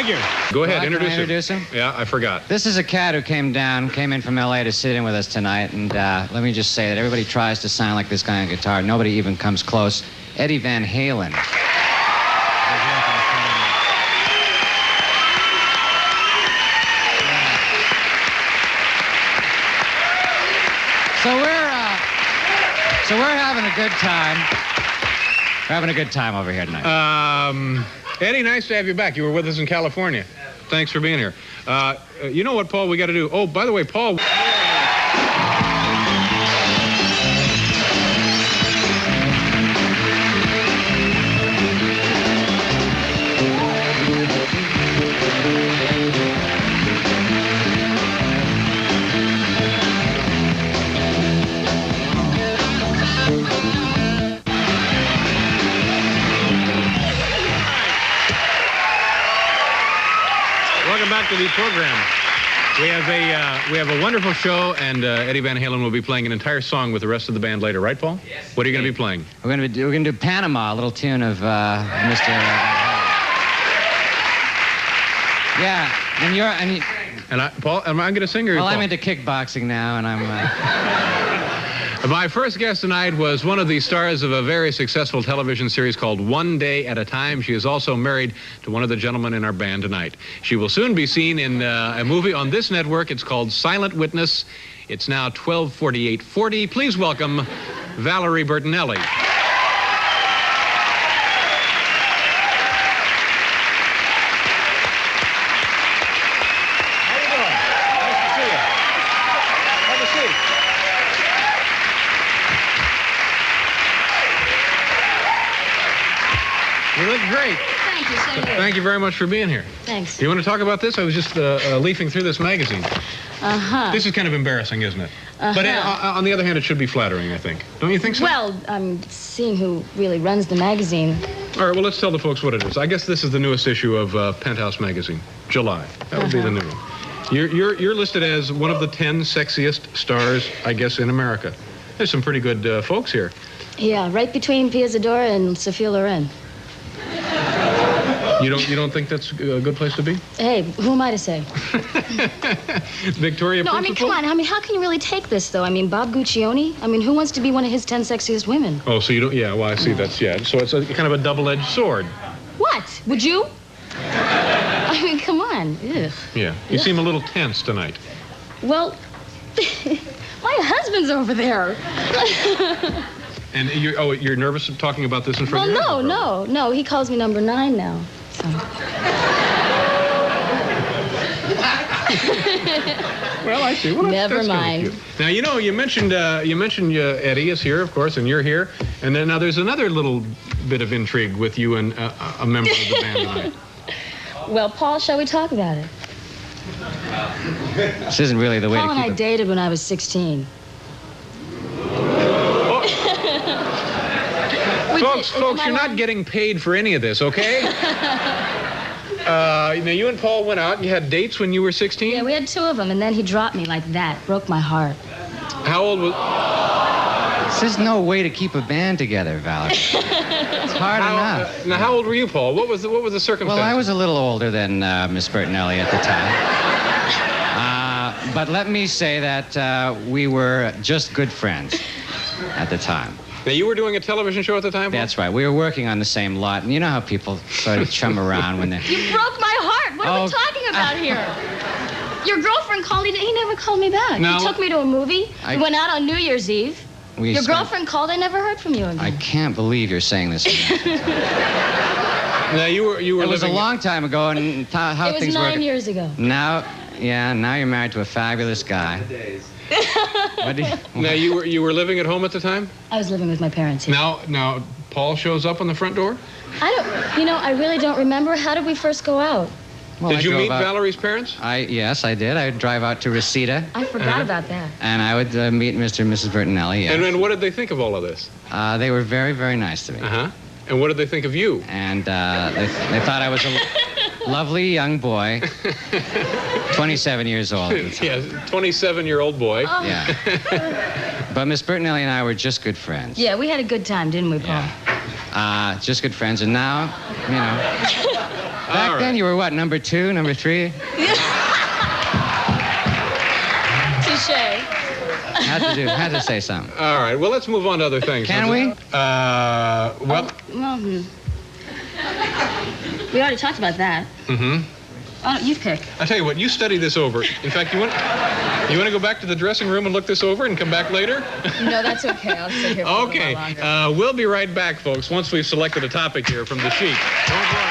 Thank you. Go ahead, Introduce him. Yeah, I forgot. This is a cat who came in from L.A. to sit in with us tonight, and let me just say that everybody tries to sound like this guy on guitar. Nobody even comes close. Eddie Van Halen. So we're having a good time. We're having a good time over here tonight. Eddie, nice to have you back. You were with us in California. Thanks for being here. You know what, Paul, we got to do? Oh, by the way, Paul... Welcome back to the program. We have a wonderful show, and Eddie Van Halen will be playing an entire song with the rest of the band later, right, Paul? Yes. What are you going to be playing? We're going to do Panama, a little tune of Mr. Yeah, Paul, am I going to sing or? Well, Paul? I'm into kickboxing now, and I'm. My first guest tonight was one of the stars of a very successful television series called One Day at a Time. She is also married to one of the gentlemen in our band tonight. She will soon be seen in a movie on this network. It's called Silent Witness. It's now 12:48:40. Please welcome Valerie Bertinelli. You look great. Thank you, so do. Thank you very much for being here. Thanks. Do you want to talk about this? I was just leafing through this magazine. Uh-huh. This is kind of embarrassing, isn't it? But on the other hand, it should be flattering, I think. Don't you think so? Well, I'm seeing who really runs the magazine. All right, well, let's tell the folks what it is. I guess this is the newest issue of Penthouse magazine, July. That would be the new one. You're listed as one of the 10 sexiest stars, I guess, in America. There's some pretty good folks here. Yeah, right between Pia Zadora and Sophia Loren. You don't think that's a good place to be? Hey, who am I to say? Victoria No, Principal? I mean, come on. I mean, how can you really take this, though? I mean, Bob Guccione? I mean, who wants to be one of his 10 sexiest women? Oh, so you don't... Yeah, well, I see. That's... Yeah, so it's a kind of a double-edged sword. What? Would you? I mean, come on. Ugh. Yeah. You seem a little tense tonight. Well, my husband's over there. And you're nervous of talking about this in front of your husband? No. He calls me number 9 now. So. Well, I see. Well, Never mind. Kind of cute. Now, you mentioned Eddie is here, of course, and you're here. And then now there's another little bit of intrigue with you and a member of the band tonight. Well, Paul, shall we talk about it? This isn't really the way Paul to keep and I dated when I was 16. Folks, you're not getting paid for any of this, okay? Now, you and Paul went out and you had dates when you were 16? Yeah, we had 2 of them, and then he dropped me like that. Broke my heart. How old was... There's no way to keep a band together, Valerie. It's hard enough. Now, how old were you, Paul? What were the circumstances? Well, I was a little older than Miss Bertinelli at the time. But let me say that we were just good friends at the time. Now, you were doing a television show at the time, Paul? That's right. We were working on the same lot, and you know how people sort of chum around when they... You broke my heart. What are we talking about here? Your girlfriend called me. He never called me back. No. He took me to a movie. We went out on New Year's Eve. Your girlfriend called. I never heard from you again. I can't believe you're saying this. Now, you were It was a long time ago, and how things were... It was 9 years ago. Now you're married to a fabulous guy. Now, you were living at home at the time? I was living with my parents. Yeah. Now, Paul shows up on the front door? I really don't remember. How did we first go out? Well, did you meet Valerie's parents? Yes, I did. I would drive out to Reseda. I forgot about that. And I would meet Mr. and Mrs. Bertinelli, yes. And then what did they think of all of this? They were very, very nice to me. Uh-huh. And what did they think of you? And they thought I was a lovely young boy, 27 years old at the time. Yeah, 27-year-old boy. Oh. Yeah. But Miss Bertinelli and I were just good friends. Yeah, we had a good time, didn't we, Paul? Yeah. Just good friends. And now, Back then, you were what, number 2, number 3? Touche. Had to say something. All right, well, let's move on to other things. Can we? We already talked about that. Mm-hmm. Oh, you pick. I'll tell you what, you study this over. In fact, you want to go back to the dressing room and look this over and come back later? No, that's okay. I'll sit here for a little longer. We'll be right back, folks, once we've selected a topic here from the sheet. Don't worry.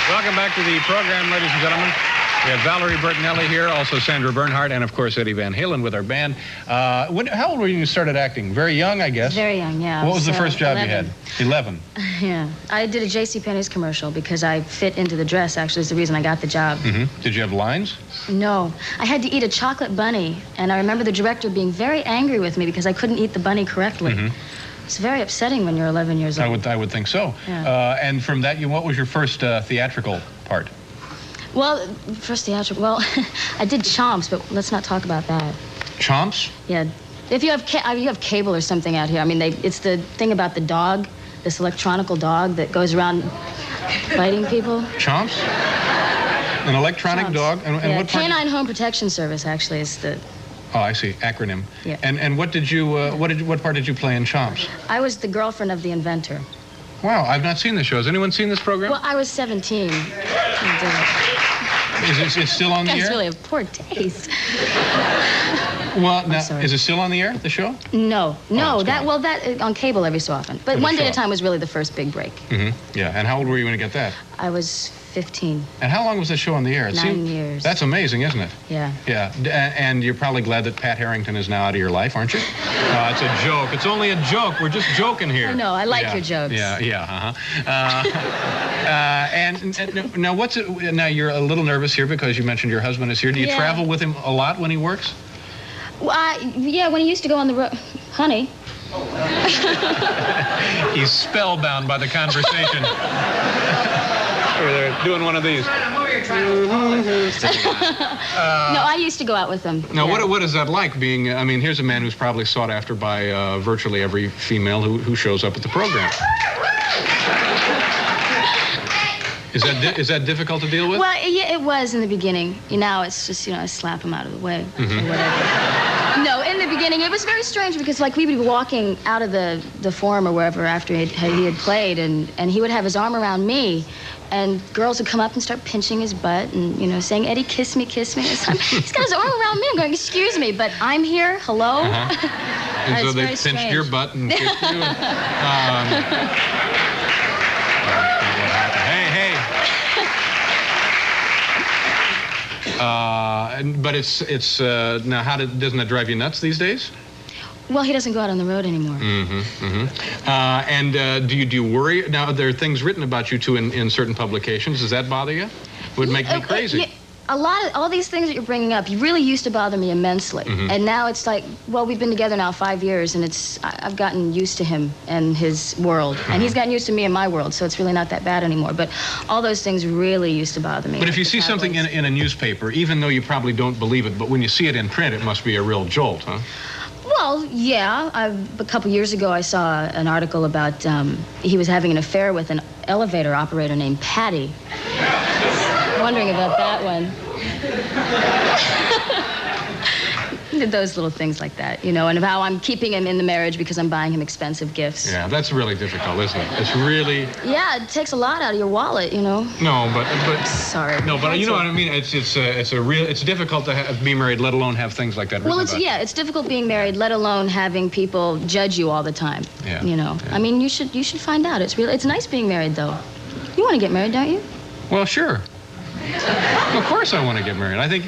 Welcome back to the program, ladies and gentlemen. We have Valerie Bertinelli here, also Sandra Bernhardt, and of course Eddie Van Halen with our band. How old were you when you started acting? Very young, I guess. Very young, yeah. What was the first job 11. you had? 11. Yeah. I did a JCPenney's commercial because I fit into the dress, actually, is the reason I got the job. Mm-hmm. Did you have lines? No. I had to eat a chocolate bunny, and I remember the director being very angry with me because I couldn't eat the bunny correctly. Mm-hmm. It's very upsetting when you're 11 years old. I would think so. Yeah. And from that, what was your first theatrical part? Well, first theatrical, well, I did Chomps, but let's not talk about that. Chomps? Yeah. If you have cable or something out here, I mean, it's the thing about the dog, this electronical dog that goes around biting people. Chomps? An electronic Chomps. Dog? And yeah, what part? Canine Home Protection Service, actually, is the... Oh, I see. Acronym. Yeah. And what did you what part did you play in Chomps? I was the girlfriend of the inventor. Wow, I've not seen this show. Has anyone seen this program? Well, I was 17. Is it still on the air? That's really a poor taste. Well, now, is it still on the air, the show? No, Oh, that on cable every so often. But One Day at a Time was really the first big break. Mm-hmm. Yeah, and how old were you when you got that? I was 15. And how long was that show on the air? 9 years. That's amazing, isn't it? Yeah. Yeah, and you're probably glad that Pat Harrington is now out of your life, aren't you? No, it's a joke. It's only a joke. We're just joking here. I know. I like your jokes. Yeah. And now, what's it? Now you're a little nervous here because you mentioned your husband is here. Do you travel with him a lot when he works? Well, when he used to go on the road, honey. He's spellbound by the conversation. They're doing one of these. No, I used to go out with him. Now, what is that like being, I mean, here's a man who's probably sought after by virtually every female who shows up at the program. Is that difficult to deal with? Well, yeah, it was in the beginning. Now it's just, I slap him out of the way or whatever. No, in the beginning, it was very strange because, like, we would be walking out of the forum or wherever after he had played, and he would have his arm around me, and girls would come up and start pinching his butt and, saying, Eddie, kiss me, kiss me. He's got his arm around me. I'm going, excuse me, but I'm here. Hello? And so they pinched strange. your butt and kissed you? Hey. But it's now, doesn't that drive you nuts these days? Well, he doesn't go out on the road anymore. And do you worry? Now, there are things written about you, too, in certain publications. Does that bother you? Would make me crazy. All these things that you're bringing up, really used to bother me immensely. And now it's like, well, we've been together now 5 years, and I've gotten used to him and his world. And he's gotten used to me and my world, so it's really not that bad anymore. But all those things really used to bother me. But if you see something in a newspaper, even though you probably don't believe it, but when you see it in print, it must be a real jolt, huh? Well, yeah. A couple years ago, I saw an article about he was having an affair with an elevator operator named Patty. Wondering about that one. Those little things like that, and how I'm keeping him in the marriage because I'm buying him expensive gifts. Yeah, that's really difficult, isn't it? It's really... Yeah, it takes a lot out of your wallet, No, but... Sorry. No, but you know what I mean? It's difficult to be married, let alone have things like that written about. It's difficult being married, let alone having people judge you all the time. Yeah. Yeah. I mean, you should find out. It's nice being married, though. You want to get married, don't you? Well, sure. Of course I want to get married. I think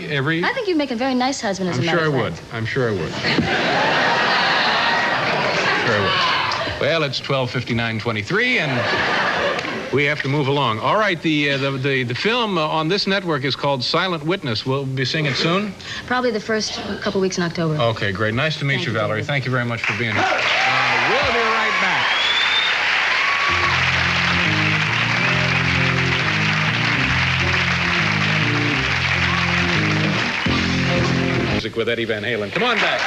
you'd make a very nice husband, as a matter of fact. I'm sure I would. Well, it's 12:59:23, and we have to move along. All right, the film on this network is called Silent Witness. We'll be seeing it soon? Probably the first couple weeks in October. Okay, great. Nice to meet you, Valerie. Thank you very much for being here. We'll be right back. music with Eddie Van Halen. Come on back.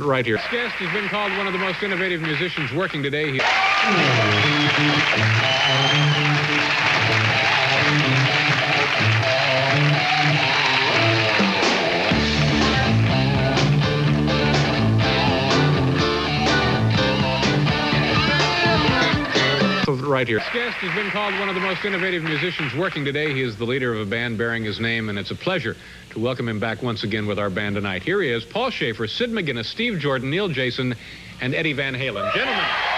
Right here. This guest has been called one of the most innovative musicians working today. Right here. This guest has been called one of the most innovative musicians working today. He is the leader of a band bearing his name, and it's a pleasure to welcome him back once again with our band tonight. Here he is, Paul Schaefer, Sid McGuinness, Steve Jordan, Neil Jason, and Eddie Van Halen. Gentlemen.